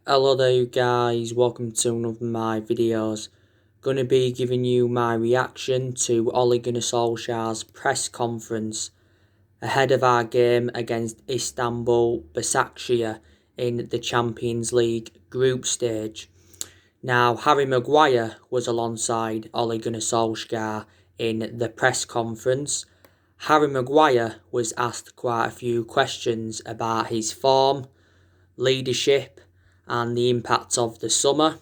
Hello there you guys, welcome to another of my videos. Going to be giving you my reaction to Ole Gunnar Solskjaer's press conference ahead of our game against Istanbul Basaksehir in the Champions League group stage. Now, Harry Maguire was alongside Ole Gunnar Solskjaer in the press conference. Harry Maguire was asked quite a few questions about his form, leadership and the impact of the summer.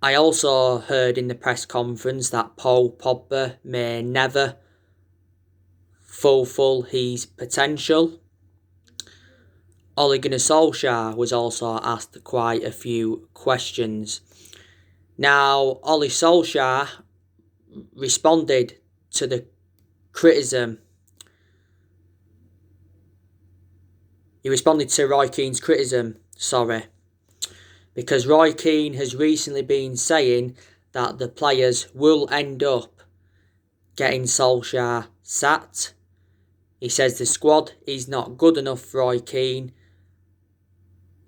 I also heard in the press conference that Paul Pogba may never fulfill his potential. Ole Gunnar Solskjaer was also asked quite a few questions. Now, Ole Solskjaer responded to the criticism. He responded to Roy Keane's criticism, because Roy Keane has recently been saying that the players will end up getting Solskjaer sacked. He says the squad is not good enough for Roy Keane,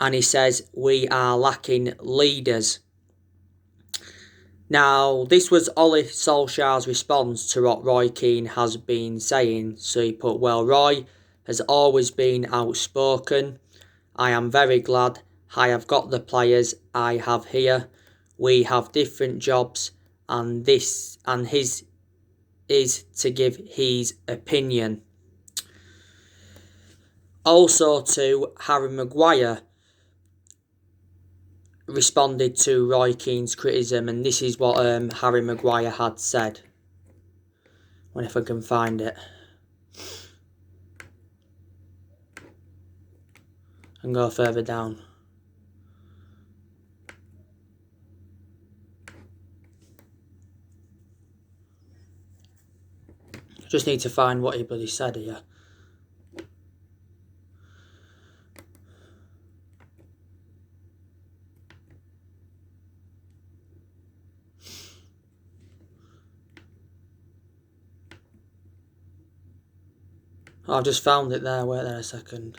and he says we are lacking leaders. Now, this was Ole Solskjaer's response to what Roy Keane has been saying. So he put, well, Roy has always been outspoken. I am very glad I have got the players I have here. We have different jobs, and his is to give his opinion. Also to Harry Maguire responded to Roy Keane's criticism, and this is what Harry Maguire had said. When if I can find it. And go further down. Just need to find what he bloody said here. I just found it there, wait there a second.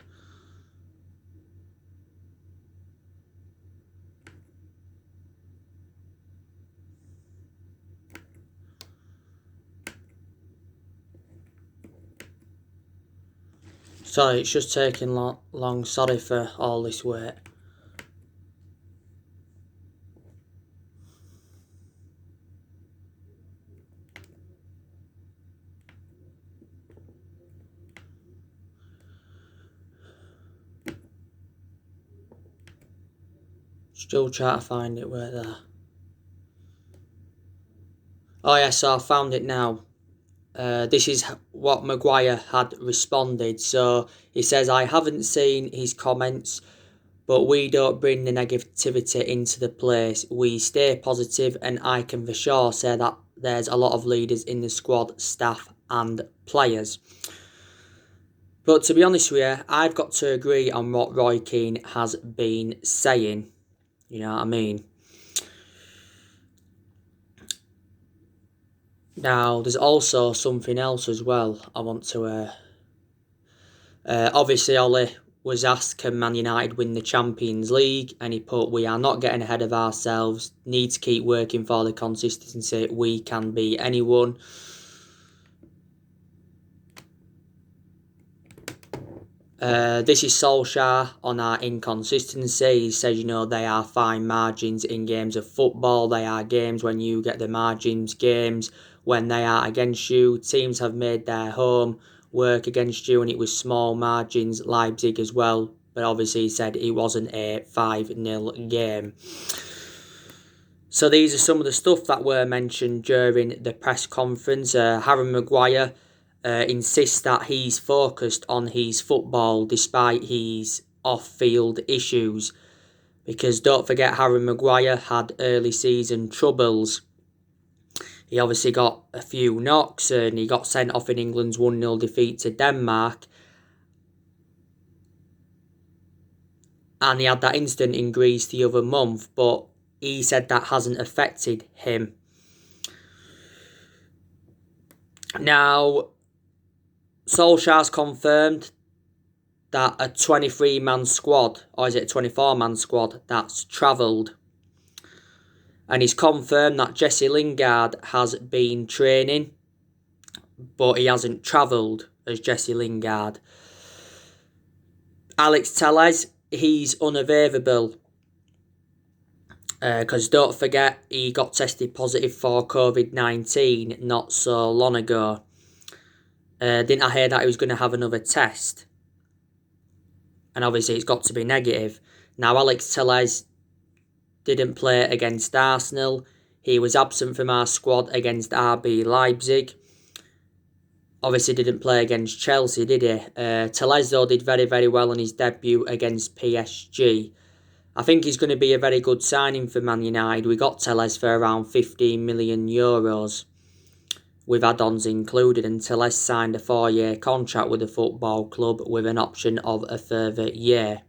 Sorry, it's just taking long, sorry for all this wait. Still trying to find it, wait there. Oh yeah, so I found it now. This is what Maguire had responded. So he says, I haven't seen his comments, but we don't bring the negativity into the place. We stay positive, and I can for sure say that there's a lot of leaders in the squad, staff and players. But to be honest with you, I've got to agree on what Roy Keane has been saying. You know what I mean? Now, there's also something else as well I want to... obviously, Ole was asked, can Man United win the Champions League? And he put, we are not getting ahead of ourselves. Need to keep working for the consistency. We can beat anyone. This is Solskjaer on our inconsistency. He says, you know, they are fine margins in games of football. They are games when you get the margins, games when they are against you. Teams have made their home work against you, and it was small margins, Leipzig as well. But obviously he said it wasn't a 5-0 game. So these are some of the stuff that were mentioned during the press conference. Harry Maguire insists that he's focused on his football despite his off-field issues. Because don't forget, Harry Maguire had early season troubles. He obviously got a few knocks and he got sent off in England's 1-0 defeat to Denmark. And he had that incident in Greece the other month, but he said that hasn't affected him. Now, Solskjaer's confirmed that a 23-man squad, or is it a 24-man squad, that's travelled. And he's confirmed that Jesse Lingard has been training, but he hasn't travelled as Jesse Lingard. Alex Telles, he's unavailable. Because don't forget, he got tested positive for COVID-19 not so long ago. Didn't I hear that he was going to have another test? And obviously it's got to be negative. Now Alex Telles didn't play against Arsenal. He was absent from our squad against RB Leipzig. Obviously didn't play against Chelsea, did he? Telles though did very, very well on his debut against PSG. I think he's going to be a very good signing for Man United. We got Telles for around €15 million, with add-ons included, and Telles signed a 4-year contract with the football club with an option of a further year.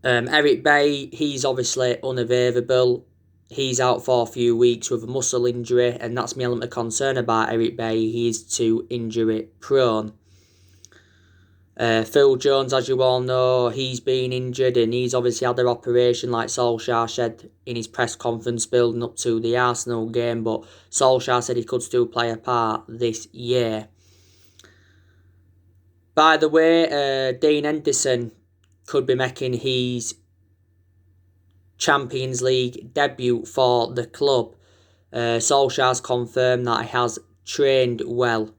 Eric Bailly, he's obviously unavailable. He's out for a few weeks with a muscle injury, and that's my element of concern about Eric Bailly. He is too injury prone. Phil Jones, as you all know, he's been injured and he's obviously had their operation, like Solsjaer said in his press conference building up to the Arsenal game, but Solsjaer said he could still play a part this year. By the way, Dean Henderson could be making his Champions League debut for the club. Solskjaer's confirmed that he has trained well.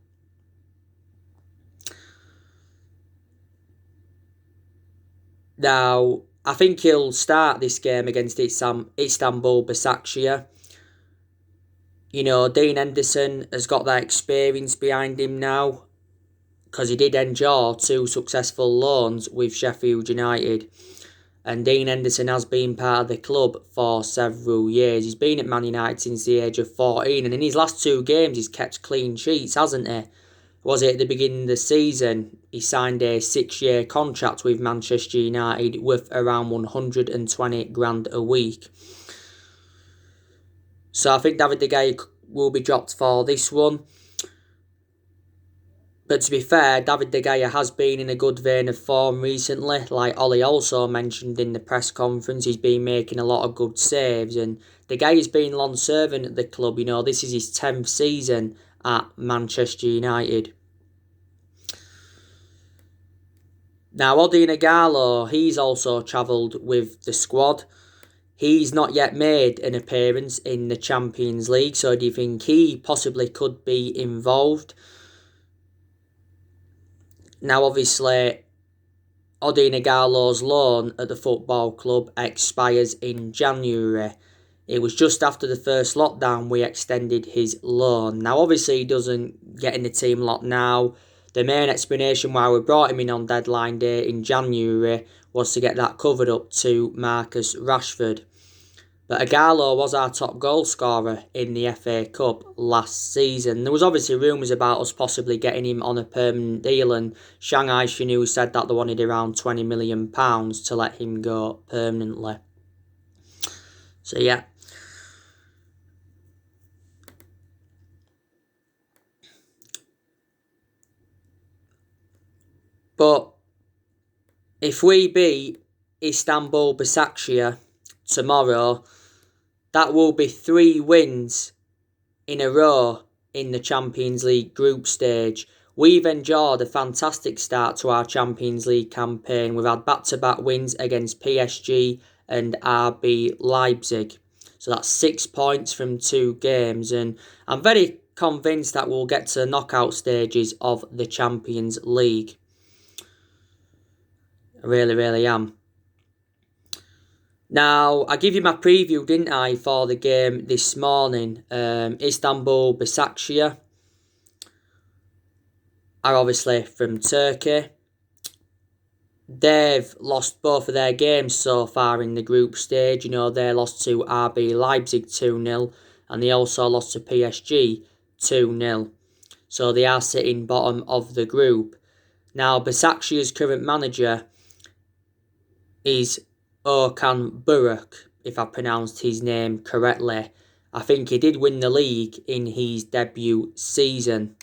Now, I think he'll start this game against Istanbul Basaksehir. You know, Dean Henderson has got that experience behind him now, because he did endure 2 successful loans with Sheffield United. And Dean Henderson has been part of the club for several years. He's been at Man United since the age of 14. And in his last 2 games, he's kept clean sheets, hasn't he? Was it at the beginning of the season? He signed a 6-year contract with Manchester United worth around 120 grand a week. So I think David De Gea will be dropped for this one. But to be fair, David De Gea has been in a good vein of form recently. Like Ollie also mentioned in the press conference, he's been making a lot of good saves. And De Gea's been long-serving at the club. You know, this is his 10th season at Manchester United. Now, Odion Ighalo, he's also travelled with the squad. He's not yet made an appearance in the Champions League, so do you think he possibly could be involved? Now, obviously, Odion Ighalo's loan at the football club expires in January. It was just after the first lockdown we extended his loan. Now, obviously, he doesn't get in the team lot now. The main explanation why we brought him in on deadline day in January was to get that covered up to Marcus Rashford. But Ighalo was our top goal scorer in the FA Cup last season. There was obviously rumours about us possibly getting him on a permanent deal, and Shanghai Shenhua said that they wanted around £20 million to let him go permanently. So yeah. But if we beat Istanbul Basaksehir tomorrow, that will be 3 wins in a row in the Champions League group stage. We've enjoyed a fantastic start to our Champions League campaign. We've had back-to-back wins against PSG and RB Leipzig. So that's 6 points from 2 games. And I'm very convinced that we'll get to the knockout stages of the Champions League. I really, really am. Now, I gave you my preview, didn't I, for the game this morning. Istanbul Basaksehir are obviously from Turkey. They've lost both of their games so far in the group stage. You know, they lost to RB Leipzig 2-0 and they also lost to PSG 2-0. So they are sitting bottom of the group. Now, Basaksehir's current manager is Okan Buruk, if I pronounced his name correctly. I think he did win the league in his debut season.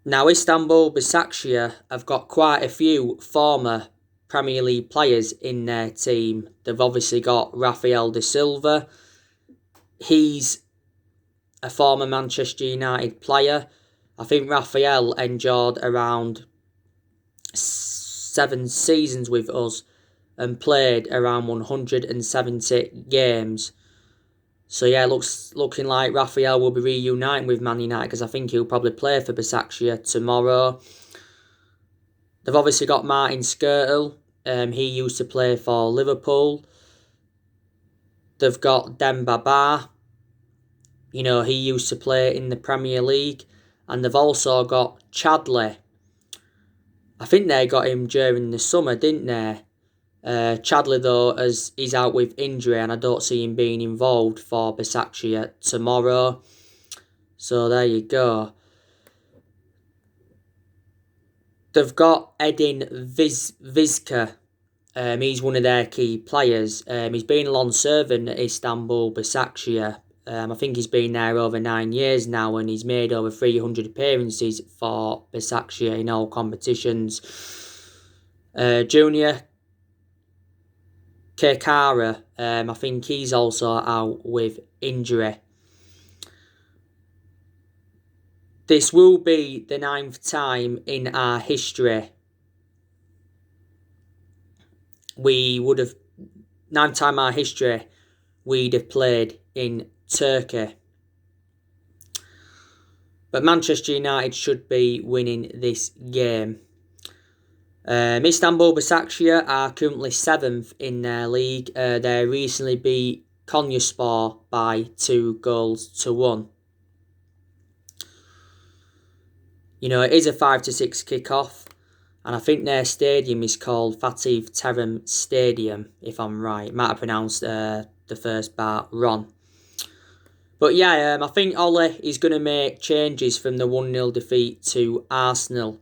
Now, Istanbul Basaksehir have got quite a few former Premier League players in their team. They've obviously got Rafael da Silva. He's a former Manchester United player. I think Rafael endured around 7 seasons with us and played around 170 games. So yeah, looking like Rafael will be reuniting with Man United, because I think he'll probably play for Basaksehir tomorrow. They've obviously got Martin Skrtel. He used to play for Liverpool. They've got Demba Ba. He used to play in the Premier League. And they've also got Chadley. I think they got him during the summer, didn't they? Chadley, though, as he's out with injury, and I don't see him being involved for Basaksehir tomorrow. So there you go. They've got Edin Vizca. He's one of their key players. He's been a long servant at Istanbul Basaksehir. I think he's been there over 9 years now, and he's made over 300 appearances for Basaksehir in all competitions. Junior Kekara, I think he's also out with injury. This will be the 9th time in our history 9th time in our history we'd have played in Turkey. But Manchester United should be winning this game. Istanbul Basaksehir are currently 7th in their league. They recently beat Konyaspor by 2-1. It is a 5 to 6 kick-off, and I think their stadium is called Fatih Terim Stadium, if I'm right. Might have pronounced the first part wrong. But yeah, I think Ole is going to make changes from the 1-0 defeat to Arsenal.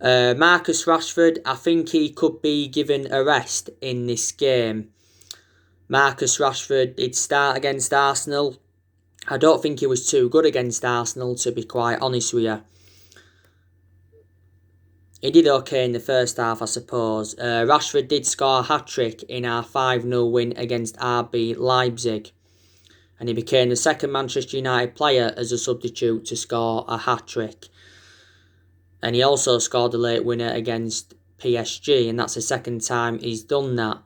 Marcus Rashford, I think he could be given a rest in this game. Marcus Rashford did start against Arsenal. I don't think he was too good against Arsenal, to be quite honest with you. He did okay in the first half, I suppose. Rashford did score a hat-trick in our 5-0 win against RB Leipzig. And he became the second Manchester United player as a substitute to score a hat-trick. And he also scored a late winner against PSG, and that's the second time he's done that.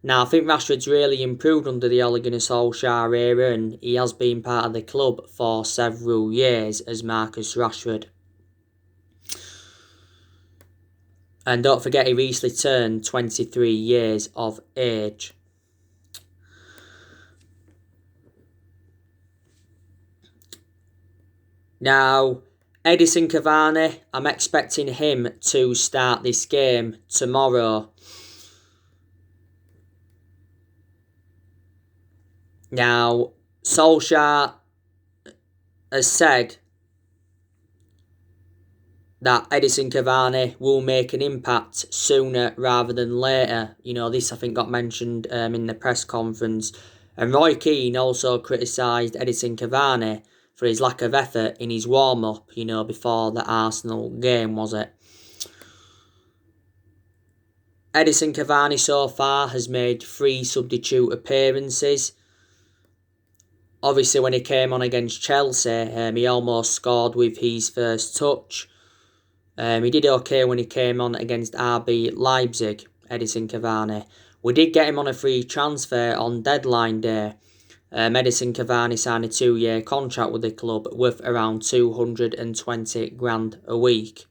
Now, I think Rashford's really improved under the Ole Gunnar Solsjaer era, and he has been part of the club for several years as Marcus Rashford. And don't forget, he recently turned 23 years of age. Now, Edison Cavani, I'm expecting him to start this game tomorrow. Now, Solskjaer has said that Edison Cavani will make an impact sooner rather than later. This I think got mentioned in the press conference. And Roy Keane also criticised Edison Cavani for his lack of effort in his warm-up, before the Arsenal game, was it? Edison Cavani so far has made 3 substitute appearances. Obviously, when he came on against Chelsea, he almost scored with his first touch. He did okay when he came on against RB Leipzig, Edison Cavani. We did get him on a free transfer on deadline day. Edison Cavani signed a 2-year contract with the club worth around 220 grand a week.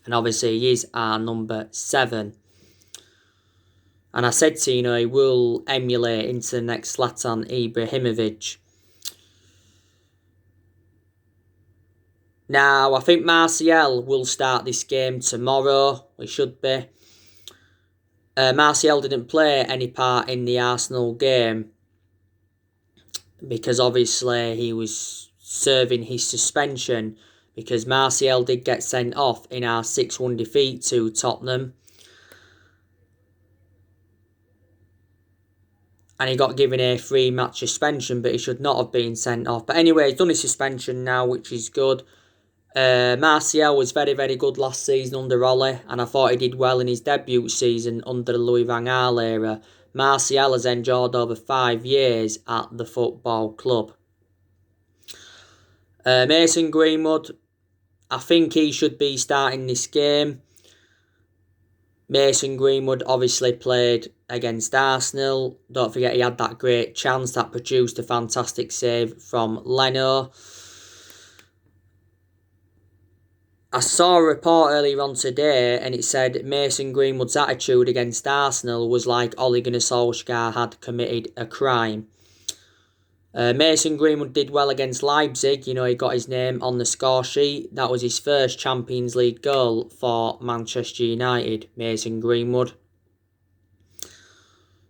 And obviously he is our number 7. And I said to you, he will emulate into the next Zlatan Ibrahimovic. Now, I think Martial will start this game tomorrow. He should be. Martial didn't play any part in the Arsenal game because obviously he was serving his suspension, because Martial did get sent off in our 6-1 defeat to Tottenham. And he got given a 3-match suspension, but he should not have been sent off. But anyway, he's done his suspension now, which is good. Martial was very, very good last season under Ole, and I thought he did well in his debut season under the Louis van Gaal era. Martial has endured over 5 years at the football club. Mason Greenwood, I think he should be starting this game. Mason Greenwood obviously played against Arsenal. Don't forget he had that great chance that produced a fantastic save from Leno. I saw a report earlier on today and it said Mason Greenwood's attitude against Arsenal was like Ole Gunnar Solsjaer had committed a crime. Mason Greenwood did well against Leipzig. He got his name on the score sheet. That was his first Champions League goal for Manchester United, Mason Greenwood.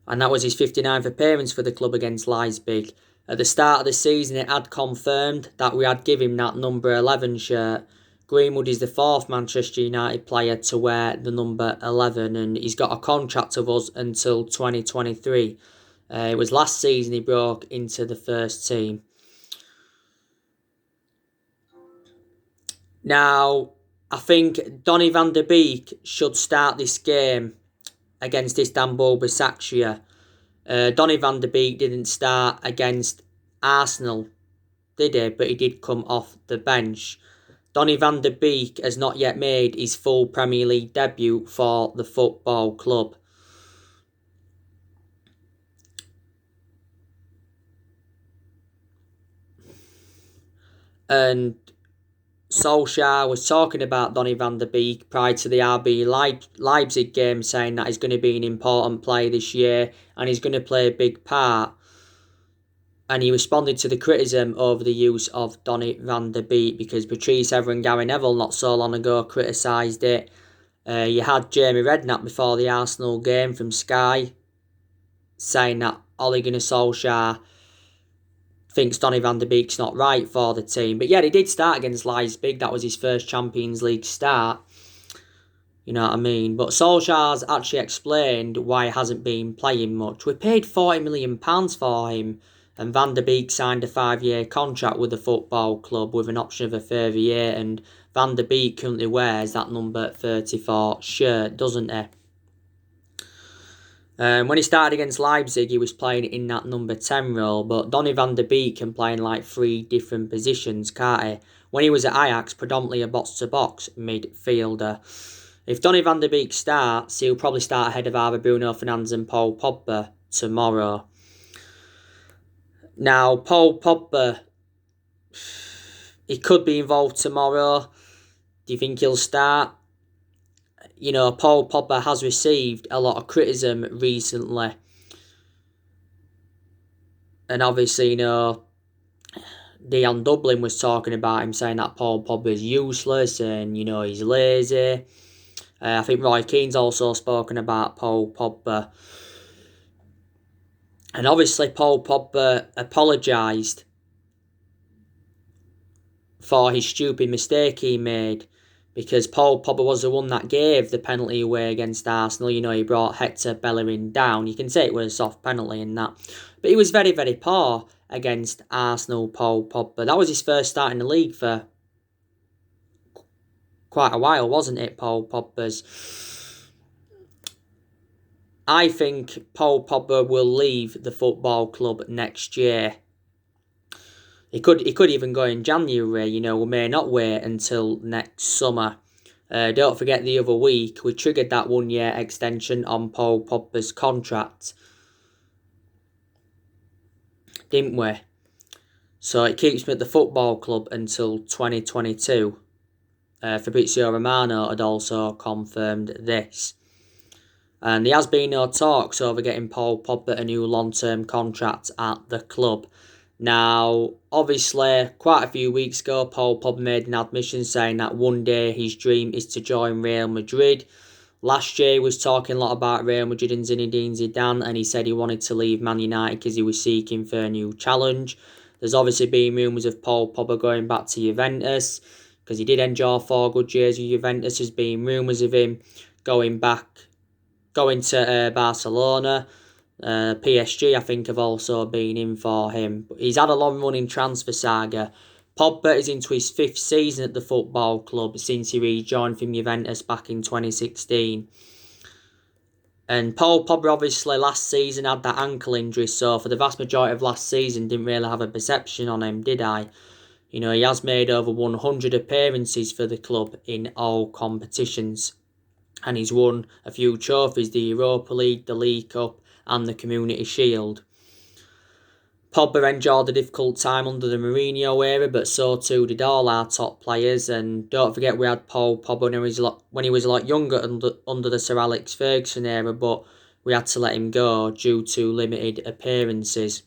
And that was his 59th appearance for the club against Leipzig. At the start of the season, it had confirmed that we had given him that number 11 shirt. Greenwood is the 4th Manchester United player to wear the number 11, and he's got a contract with us until 2023. It was last season he broke into the first team. Now, I think Donny van der Beek should start this game against Istanbul Basaksehir. Donny van der Beek didn't start against Arsenal, did he? But he did come off the bench. Donny van der Beek has not yet made his full Premier League debut for the football club. And Solsjaer was talking about Donny van der Beek prior to the RB Leipzig game, saying that he's going to be an important player this year and he's going to play a big part. And he responded to the criticism over the use of Donny van der Beek because Patrice Evra and Gary Neville not so long ago criticised it. You had Jamie Redknapp before the Arsenal game from Sky saying that Ole Gunnar Solsjaer thinks Donny van der Beek's not right for the team. But yeah, he did start against Leipzig. That was his first Champions League start. You know what I mean? But Solskjaer's actually explained why he hasn't been playing much. We paid £40 million for him. And Van der Beek signed a 5-year contract with the football club with an option of a further year. And Van der Beek currently wears that number 34 shirt, doesn't he? When he started against Leipzig, he was playing in that number 10 role. But Donny van der Beek can play in like 3 different positions, can't he? When he was at Ajax, predominantly a box-to-box midfielder. If Donny van der Beek starts, he'll probably start ahead of either Bruno Fernandes and Paul Pogba tomorrow. Now, Paul Pogba, he could be involved tomorrow. Do you think he'll start? Paul Pogba has received a lot of criticism recently. And obviously, Dion Dublin was talking about him, saying that Paul Pogba is useless and, he's lazy. I think Roy Keane's also spoken about Paul Pogba. And obviously Paul Pogba apologised for his stupid mistake he made because Paul Pogba was the one that gave the penalty away against Arsenal. He brought Hector Bellerin down. You can say it was a soft penalty in that. But he was very, very poor against Arsenal, Paul Pogba. That was his first start in the league for quite a while, wasn't it, Paul Pogba's? I think Paul Pogba will leave the football club next year. He could even go in January, we may not wait until next summer. Don't forget the other week, we triggered that 1-year extension on Paul Pogba's contract. Didn't we? So it keeps me at the football club until 2022. Fabrizio Romano had also confirmed this. And there has been no talks over getting Paul Pogba a new long-term contract at the club. Now, obviously, quite a few weeks ago, Paul Pogba made an admission saying that one day his dream is to join Real Madrid. Last year, he was talking a lot about Real Madrid and Zinedine Zidane, and he said he wanted to leave Man United because he was seeking for a new challenge. There's obviously been rumours of Paul Pogba going back to Juventus because he did enjoy 4 good years with Juventus. There's been rumours of him going to Barcelona. PSG, I think, have also been in for him. But he's had a long running transfer saga Pogba is into his 5th season at the football club since he rejoined from Juventus back in 2016. And Paul Pogba obviously last season had that ankle injury, so for the vast majority of last season didn't really have a perception on him, did I? He has made over 100 appearances for the club in all competitions. And he's won a few trophies, the Europa League, the League Cup and the Community Shield. Pogba endured a difficult time under the Mourinho era, but so too did all our top players. And don't forget, we had Paul Pogba when he was a lot younger under the Sir Alex Ferguson era, but we had to let him go due to limited appearances.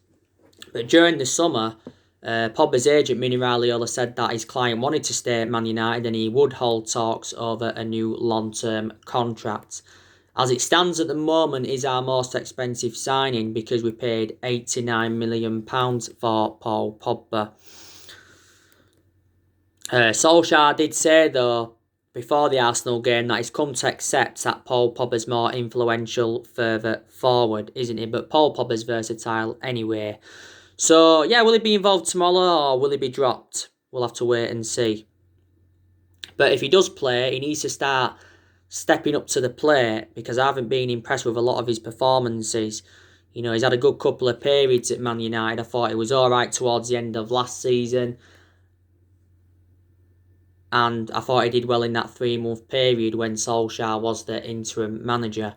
But during the summer, Pogba's agent Mini Raiola said that his client wanted to stay at Man United and he would hold talks over a new long-term contract. As it stands at the moment, is our most expensive signing because we paid £89 million for Paul Pogba. Solsjaer did say, though, before the Arsenal game, that he's come to accept that Paul Pogba's more influential further forward, isn't he? But Paul Pogba's versatile anyway. So, yeah, will he be involved tomorrow or will he be dropped? We'll have to wait and see. But if he does play, he needs to start stepping up to the plate because I haven't been impressed with a lot of his performances. He's had a good couple of periods at Man United. I thought he was alright towards the end of last season. And I thought he did well in that 3-month period when Solsjaer was the interim manager.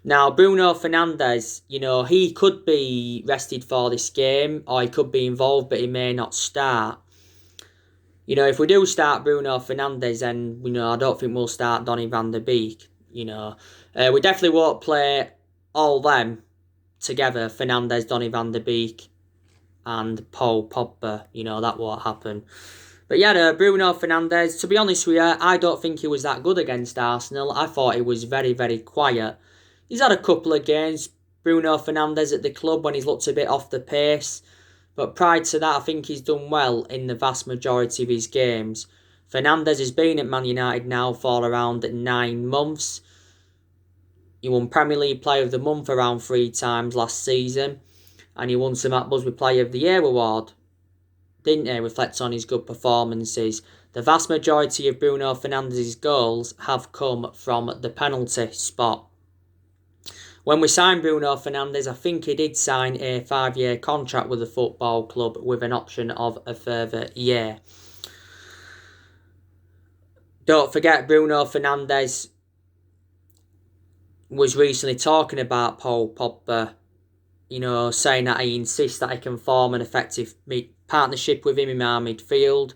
Now, Bruno Fernandes, he could be rested for this game or he could be involved, but he may not start. If we do start Bruno Fernandes, then, I don't think we'll start Donny van der Beek. We definitely won't play all them together, Fernandes, Donny van der Beek and Paul Pogba. That won't happen. But yeah, Bruno Fernandes, to be honest with you, I don't think he was that good against Arsenal. I thought he was very, very quiet. He's had a couple of games, Bruno Fernandes, at the club when he's looked a bit off the pace. But prior to that, I think he's done well in the vast majority of his games. Fernandes has been at Man United now for around 9 months. He won Premier League Player of the Month around 3 times last season. And he won some Matt Busby Player of the Year award. Didn't he? Reflects on his good performances. The vast majority of Bruno Fernandes' goals have come from the penalty spot. When we signed Bruno Fernandes, I think he did sign a 5-year contract with the football club with an option of a further year. Don't forget, Bruno Fernandes was recently talking about Paul Pogba, saying that he insists that he can form an effective partnership with him in our midfield.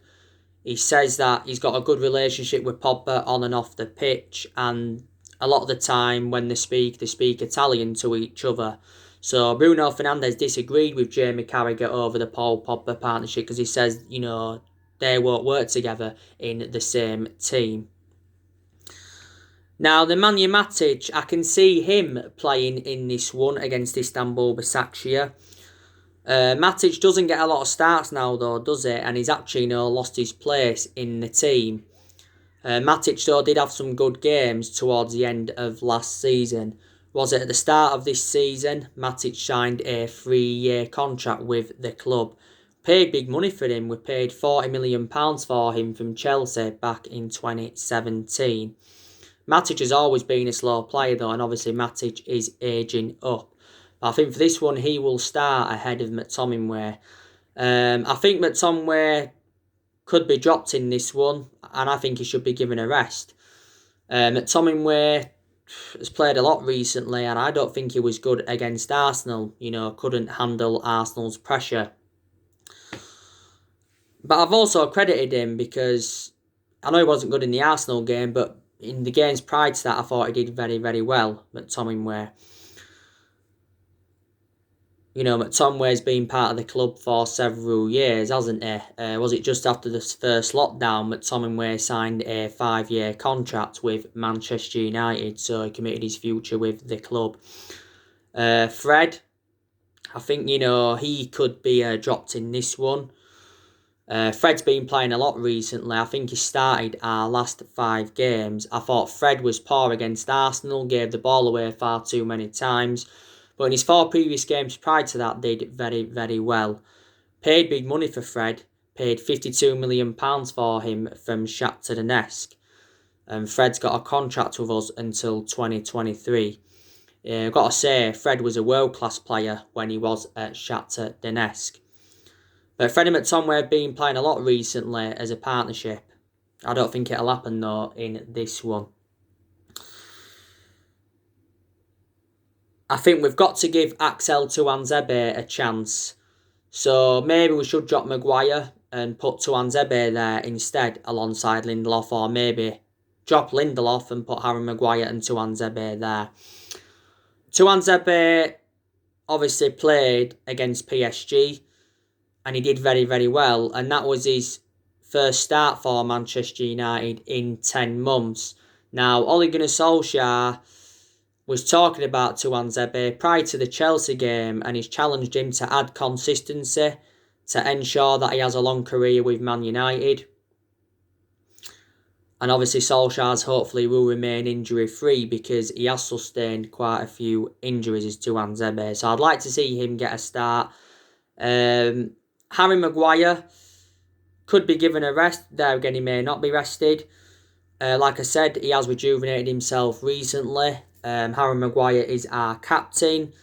He says that he's got a good relationship with Pogba on and off the pitch, and a lot of the time when they speak Italian to each other. So Bruno Fernandes disagreed with Jamie Carragher over the Paul Pogba partnership because he says, they won't work together in the same team. Now, the Nemanja Matic, I can see him playing in this one against Istanbul Basaksehir. Matic doesn't get a lot of starts now, though, does he? And he's actually lost his place in the team. Matic, though, did have some good games towards the end of last season. Was it at the start of this season? Matic signed a 3-year contract with the club. Paid big money for him. We paid £40 million for him from Chelsea back in 2017. Matic has always been a slow player, though, and obviously Matic is ageing up. I think for this one, he will start ahead of McTominay. I think McTominay could be dropped in this one, and I think he should be given a rest. McTominay has played a lot recently, and I don't think he was good against Arsenal. Couldn't handle Arsenal's pressure. But I've also credited him because I know he wasn't good in the Arsenal game, but in the games prior to that, I thought he did very, very well, McTominay. McTominay's been part of the club for several years, hasn't he? Was it just after the first lockdown, McTominay signed a 5-year contract with Manchester United, so he committed his future with the club. Fred, I think, he could be dropped in this one. Fred's been playing a lot recently. I think he started our last 5 games. I thought Fred was poor against Arsenal, gave the ball away far too many times. But in his 4 previous games prior to that, did very, very well. paid big money for Fred, paid £52 million for him from Shakhtar Donetsk. And Fred's got a contract with us until 2023. I've got to say, Fred was a world-class player when he was at Shakhtar Donetsk. But Fred and McTominay have been playing a lot recently as a partnership. I don't think it'll happen though in this one. I think we've got to give Axel Tuanzebe a chance. So maybe we should drop Maguire and put Tuanzebe there instead alongside Lindelof, or maybe drop Lindelof and put Harry Maguire and Tuanzebe there. Tuanzebe obviously played against PSG and he did very, very well. And that was his first start for Manchester United in 10 months. Now, Ole Gunnar Solsjaer was talking about Tuanzebe prior to the Chelsea game, and he's challenged him to add consistency to ensure that he has a long career with Man United. And obviously Solskjaer's hopefully will remain injury-free because he has sustained quite a few injuries as Tuanzebe. So I'd like to see him get a start. Harry Maguire could be given a rest. There again, he may not be rested. Like I said, he has rejuvenated himself recently. Harry Maguire is our captain.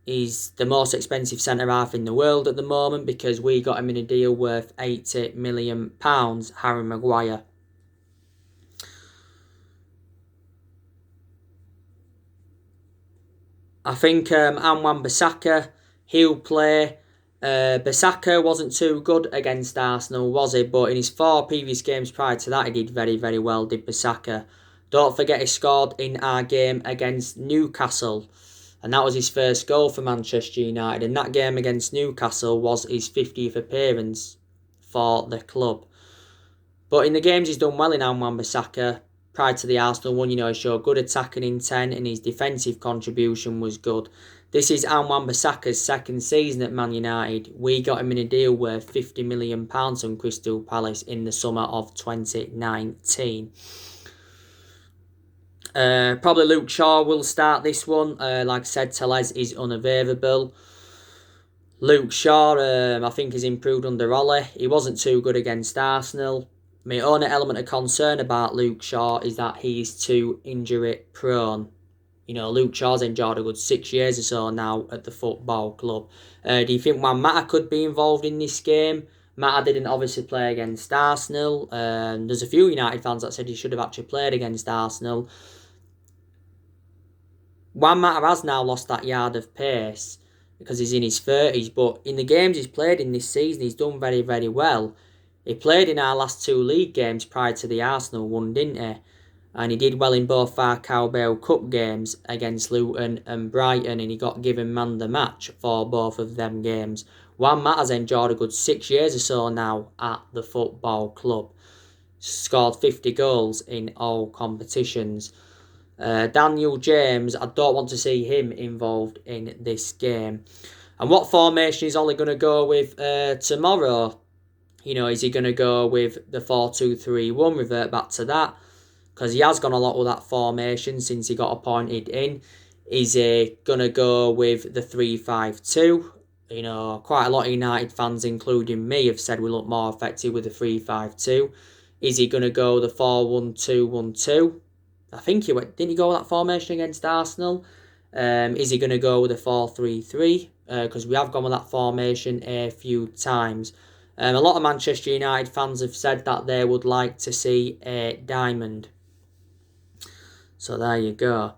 He's the most expensive centre-half in the world at the moment because we got him in a deal worth £80 million, Harry Maguire. I think Anwan Bissaka, he'll play. Bissaka wasn't too good against Arsenal, was he? But in his 4 previous games prior to that, he did very, very well, did Bissaka. Don't forget he scored in our game against Newcastle. And that was his first goal for Manchester United. And that game against Newcastle was his 50th appearance for the club. But in the games he's done well in Anwan Bissaka. Prior to the Arsenal one, he showed good attacking intent and his defensive contribution was good. This is Anwan Bissaka's second season at Man United. We got him in a deal worth £50 million from Crystal Palace in the summer of 2019. Probably Luke Shaw will start this one. Like I said, Tellez is unavailable. Luke Shaw, I think, has improved under Ole. He wasn't too good against Arsenal. My only element of concern about Luke Shaw is that he is too injury prone. Luke Shaw's enjoyed a good 6 years or so now at the football club. Do you think Juan Mata could be involved in this game? Mata didn't obviously play against Arsenal. There's a few United fans that said he should have actually played against Arsenal. Juan Mata has now lost that yard of pace because he's in his 30s, but in the games he's played in this season, he's done very, very well. He played in our last 2 league games prior to the Arsenal one, didn't he? And he did well in both our Carabao Cup games against Luton and Brighton, and he got given man of the match for both of them games. Juan Mata's enjoyed a good 6 years or so now at the football club. Scored 50 goals in all competitions. Daniel James, I don't want to see him involved in this game. And what formation is Ole going to go with tomorrow? Is he going to go with the 4-2-3-1, revert back to that? Because he has gone a lot with that formation since he got appointed in. Is he going to go with the 3-5-2? Quite a lot of United fans, including me, have said we look more effective with the 3-5-2. Is he going to go the 4-1-2-1-2? I think didn't he go with that formation against Arsenal? Is he going to go with a 4-3-3? Because we have gone with that formation a few times. A lot of Manchester United fans have said that they would like to see a diamond. So there you go.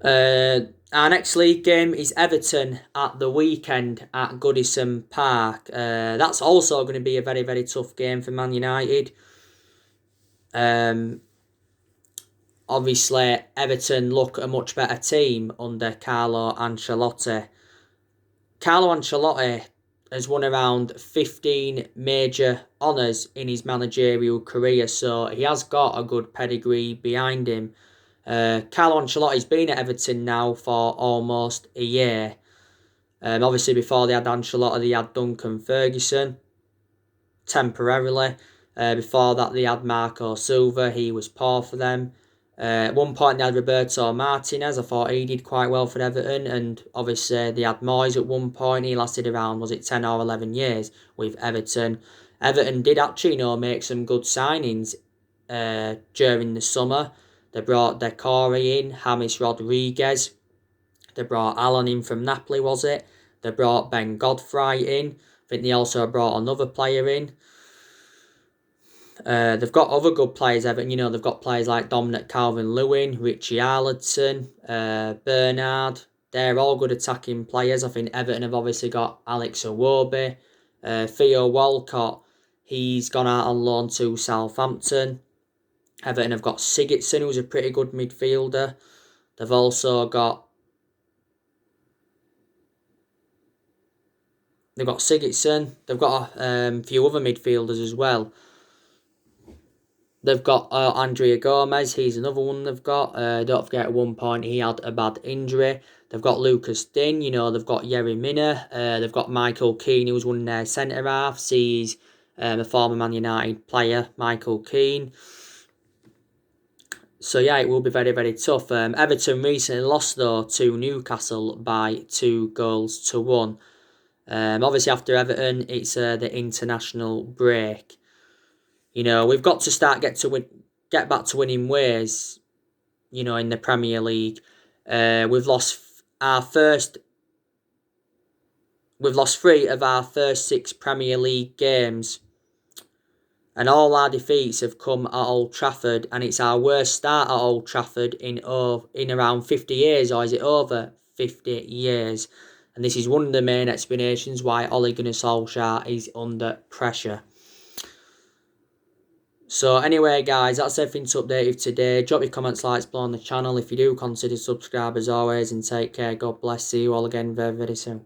Our next league game is Everton at the weekend at Goodison Park. That's also going to be a very, very tough game for Man United. Obviously, Everton look a much better team under Carlo Ancelotti. Carlo Ancelotti has won around 15 major honours in his managerial career, so he has got a good pedigree behind him. Carlo Ancelotti's been at Everton now for almost a year. Obviously, before they had Ancelotti, they had Duncan Ferguson, temporarily. Before that, they had Marco Silva, he was poor for them. At one point they had Roberto Martinez. I thought he did quite well for Everton, and obviously they had Moyes at one point. He lasted around, was it 10 or 11 years with Everton. Everton did actually, make some good signings during the summer. They brought Decore in, James Rodriguez. They brought Allen in from Napoli, was it? They brought Ben Godfrey in. I think they also brought another player in. They've got other good players, Everton. They've got players like Dominic Calvin-Lewin, Richie Arlington, Bernard. They're all good attacking players. I think Everton have obviously got Alex Iwobi. Theo Walcott, he's gone out on loan to Southampton. Everton have got Sigurdsson, who's a pretty good midfielder. They've also got Sigurdsson. They've got a few other midfielders as well. They've got Andrea Gomez. He's another one they've got. Don't forget, at one point he had a bad injury. They've got Lucas Digne. They've got Yerry Mina. They've got Michael Keane, who's one of their centre halves. He's a former Man United player, Michael Keane. So yeah, it will be very, very tough. Everton recently lost though to Newcastle by 2-1. Obviously after Everton, it's the international break. We've got to start get back to winning ways. In the Premier League, we've lost 3 of our first 6 Premier League games, and all our defeats have come at Old Trafford, and it's our worst start at Old Trafford in around 50 years, or is it over 50 years? And this is one of the main explanations why Ole Gunnar Solsjaer is under pressure. So anyway guys, that's everything to update you today. Drop your comments, likes below on the channel. If you do, consider subscribe as always, and take care. God bless. See you all again very, very soon.